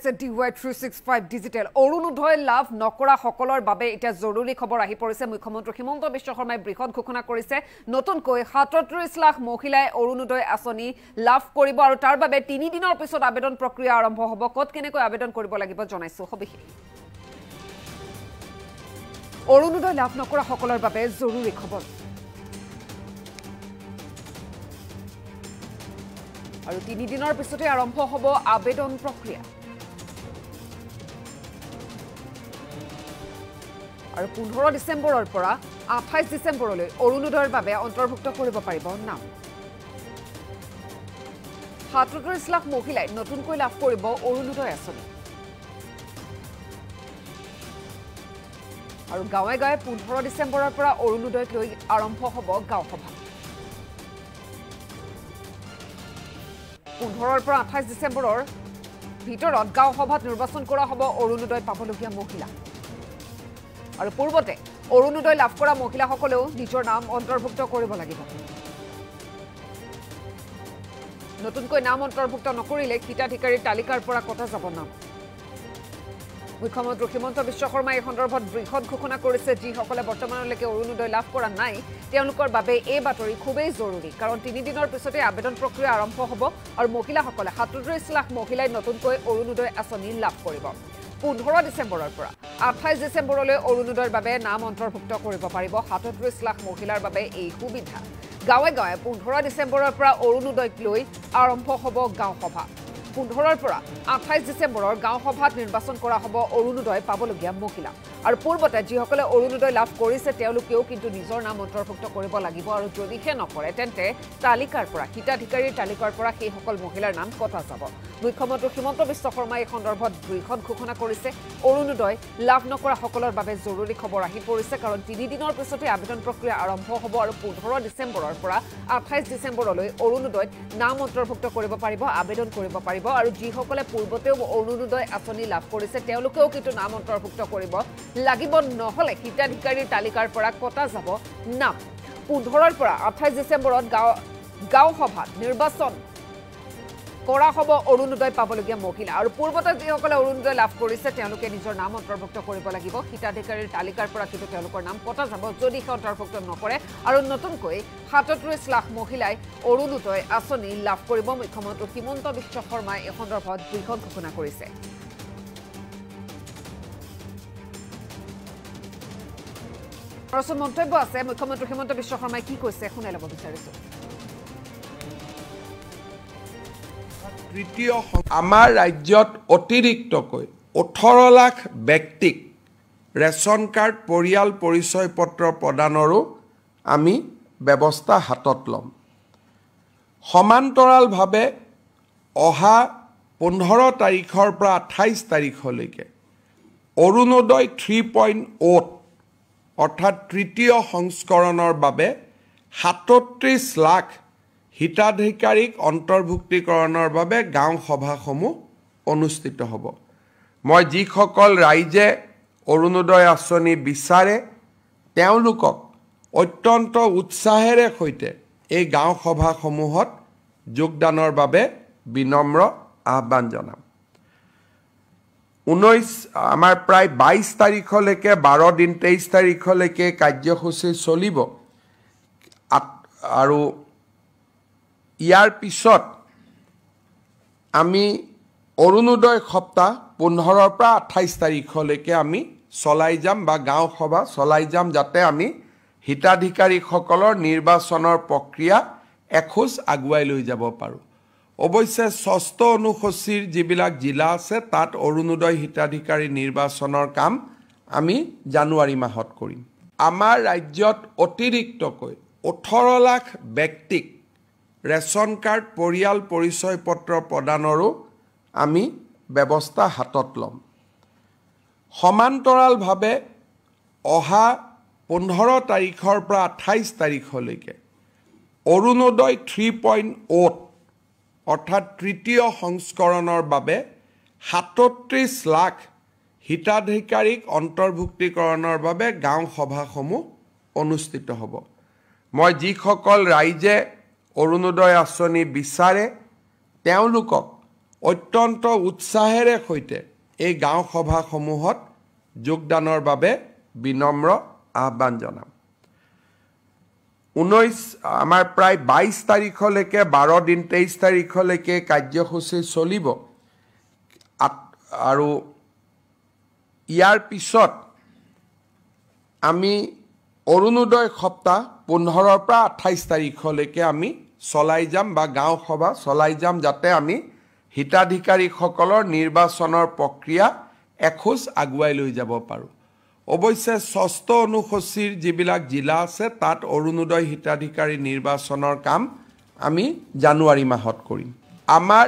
কৰিছে DY 365 digital Orunodoi লাভ নকৰা সকলৰ বাবে এটা জৰুৰী খবৰ আহি পৰিছে মুখ্যমন্ত্ৰী হিমন্ত বিশ্ব শৰ্মাই বৃহৎ ঘোষণা কৰিছে নতুনকৈ 37 লাখ মহিলাই অৰুণোদয় আঁচনি লাভ কৰিব আৰু তাৰ বাবে 3 দিনৰ পিছত আবেদন প্ৰক্ৰিয়া আৰম্ভ হ'ব কত কেনেকৈ আবেদন কৰিব লাগিব জনাইছো সবিশেষ অৰুণোদয় লাভ নকৰা সকলৰ বাবে জৰুৰী খবৰ আৰু 3 দিনৰ পিছতে আৰম্ভ হ'ব আবেদন প্ৰক্ৰিয়া আৰু 15 ডিসেম্বৰৰ পৰা 28 ডিসেম্বৰলৈ অৰুণোদয়ৰ বাবে অন্তৰ্ভুক্ত কৰিব পাৰিব নাম 37 লাখ মহিলাই নতুনকৈ লাভ কৰিব অৰুণোদয় আঁচনি আৰু গাঁৱে গাঁৱে 15 ডিসেম্বৰৰ পৰা অৰুণোদয়ক লৈ আৰম্ভ হ'ব গাঁও সভা 15 পৰা 28 ডিসেম্বৰৰ ভিতৰত গাঁও সভাত নিৰ্বাচন কৰা হ'ব অৰুণোদয় পাবলগীয়া মহিলা আৰু পূৰ্বতে অৰুণোদয় লাভ কৰা মহিলাসকলেও নিজৰ নাম অন্তৰ্ভুক্ত কৰিব লাগিব নতুনকৈ নাম অন্তৰ্ভুক্ত নকৰিলে হিতাধিকাৰীৰ তালিকাৰ পৰা কটা যাব নাম মুখ্যমন্ত্ৰী হিমন্ত বিশ্ব শৰ্মাই এই সন্দৰ্ভত বৃহৎ ঘোষণা কৰিছে যিসকলে বৰ্তমানলৈকে অৰুণোদয় লাভ কৰা নাই তেওঁলোকৰ বাবে এই বাতৰি খুবেই জৰুৰী কাৰণ 3 দিনৰ পিছতে আবেদন প্ৰক্ৰিয়া আৰম্ভ হ'ব আৰু মহিলাসকলে 37 লাখ মহিলাই নতুনকৈ অৰুণোদয় আঁচনি লাভ কৰিব 15 ডিসেম্বৰৰ পৰা 28 ডিসেম্বৰলৈ অৰুণোদয়ৰ বাবে নাম অন্তৰ্ভুক্ত কৰিব পাৰিব 37 লাখ মহিলাৰ বাবে এই সুবিধা গাঁৱে গাঁৱে 15 ডিসেম্বৰৰ পৰা অৰুণোদয়ক লৈ আৰম্ভ হ'ব গাঁও সভা 15 পৰা 28 ডিসেম্বৰৰ গাঁও সভাত নিৰ্বাচন কৰা হ'ব অৰুণোদয় পাবলগীয়া মহিলা আৰু পূৰ্বতে যিসকলে অৰুণোদয় লাভ কৰিছে তেওঁলোকেও কিন্তু নিজৰ নাম অন্তৰ্ভুক্ত কৰিব লাগিব আৰু যদিহে নকৰে তেন্তে তালিকাৰ পৰা হিতাধিকাৰীৰ তালিকাৰ পৰা সেই সকল মহিলাৰ নাম কটা যাব মুখ্যমন্ত্ৰী হিমন্ত বিশ্ব শৰ্মাই এই সন্দৰ্ভত বৃহৎ ঘোষণা কৰিছে অৰুণোদয় লাভ নকৰা সকলৰ বাবে জৰুৰী খবৰ আহি পৰিছে কাৰণ 3 দিনৰ পিছতে আবেদন প্ৰক্ৰিয়া আৰম্ভ হ'ব আৰু 15 ডিসেম্বৰৰ পৰা 28 ডিসেম্বৰলৈ অৰুণোদয়ত নাম অন্তৰ্ভুক্ত কৰিব পাৰিব আবেদন কৰিব পাৰিব আৰু যিসকলে পূৰ্বতেও অৰুণোদয় আঁচনি লাভ কৰিছে তেওঁলোকেও কিন্তু নাম অন্তৰ্ভুক্ত কৰিব লাগিব নহলে হিতাধিকাৰীৰ তালিকাৰ পৰা কটা যাব নাম 15 পৰা 28 ডিসেম্বৰত গাঁও সভাত নিৰ্বাচন কৰা হ'ব অৰুণোদয় পাবলগীয়া মহিলা আৰু পূৰ্বতে যিসকলে অৰুণোদয় লাভ কৰিছে তেওঁলোকে নিজৰ নাম অন্তৰ্ভুক্ত কৰিব লাগিব হিতাধিকাৰীৰ তালিকাৰ পৰা কিন্তু তেওঁলোকৰ নাম কটা যাব যদি অন্তৰ্ভুক্ত নকৰে আৰু নতুনকৈ 37 লাখ মহিলাই অৰুণোদয় আঁচনি লাভ কৰিব মুখ্যমন্ত্ৰী হিমন্ত বিশ্ব শৰ্মাই এই সন্দৰ্ভত বৃহৎ ঘোষণা কৰিছে ৰচন মন্তব্য আছে মুখ্যমন্ত্ৰী হিমন্ত বিশ্ব শৰ্মাই কি কৈছে শুনাই ল'ব বিচাৰিছো তৃতীয় আমাৰ ৰাজ্যত অতিৰিক্তকৈ 18 লাখ ব্যক্তিক ৰেচন কাৰ্ড পৰিয়াল পৰিচয় পত্ৰ প্ৰদানৰো আমি ব্যৱস্থা হাতত ল'ম সমান্তৰালভাৱে অহা 15 তাৰিখৰ পৰা 28 তাৰিখলৈকে অৰুণোদয় 3.0 অৰ্থাৎ তৃতীয় সংস্কৰণৰ বাবে 37 লাখ হিতাধিকাৰীক অন্তৰ্ভুক্তিকৰণৰ বাবে গাঁও সভাসমূহ অনুষ্ঠিত হ'ব মই যিসকল ৰাইজে অৰুণোদয় আঁচনি বিচাৰে তেওঁলোকক অত্যন্ত উৎসাহেৰে সৈতে এই গাঁও সভাসমূহত যোগদানৰ বাবে বিনম্ৰ আহ্বান জনাম 19 আমাৰ প্ৰায় 22 তাৰিখলৈকে 12 দিন 23 তাৰিখলৈকে কাৰ্যসূচী চলিব আৰু ইয়াৰ পিছত আমি অৰুণোদয় সপ্তাহ 15 পৰা 28 তাৰিখলৈকে আমি চলাই যাম বা গাঁও সভা চলাই যাম যাতে আমি হিতাধিকাৰীসকলৰ নিৰ্বাচনৰ প্ৰক্ৰিয়া এখোজ আগুৱাই লৈ যাব পাৰোঁ অৱশ্যে ষষ্ঠ অনুসূচীৰ যিবিলাক জিলা আছে তাত অৰুণোদয় হিতাধিকাৰী নিৰ্বাচনৰ কাম আমি জানুৱাৰী মাহত কৰিম আমাৰ ৰাজ্যত অতিৰিক্তকৈ 18 লাখ ব্যক্তিক ৰেচন কাৰ্ড পৰিয়াল পৰিচয় পত্ৰ প্ৰদানৰো আমি ব্যৱস্থা হাতত ল'ম সমান্তৰালভাৱে অহা 15 তাৰিখৰ পৰা 28 তাৰিখলৈকে অৰুণোদয় 3.0 অৰ্থাৎ তৃতীয় সংস্কৰণৰ বাবে 37 লাখ হিতাধিকাৰীক অন্তৰ্ভুক্তিকৰণৰ বাবে গাঁও সভাসমূহ অনুষ্ঠিত হ'ব মই যিসকল ৰাইজে অৰুণোদয় আঁচনি বিচাৰে তেওঁলোকক অত্যন্ত উৎসাহেৰে সৈতে এই গাঁও সভাসমূহত যোগদানৰ বাবে বিনম্ৰ আহ্বান জনাম। 19 আমাৰ প্ৰায় 22 তাৰিখলৈকে 12 দিন 23 তাৰিখলৈকে কাৰ্যসূচী চলিব আৰু ইয়াৰ পিছত আমি অৰুণোদয় সপ্তাহ 15 পৰা 28 তাৰিখলৈকে আমি চলাই যাম বা গাঁও সভা চলাই যাম, যাতে আমি হিতাধিকাৰীসকলৰ নিৰ্বাচনৰ প্ৰক্ৰিয়া এখোজ আগুৱাই লৈ যাব পাৰোঁ। অৱশ্যে 6ষ্ঠ অনুসূচীৰ যিবিলাক জিলা আছে তাত অৰুণোদয় হিতাধিকাৰী নিৰ্বাচনৰ কাম আমি জানুৱাৰী মাহত কৰিম। আমাৰ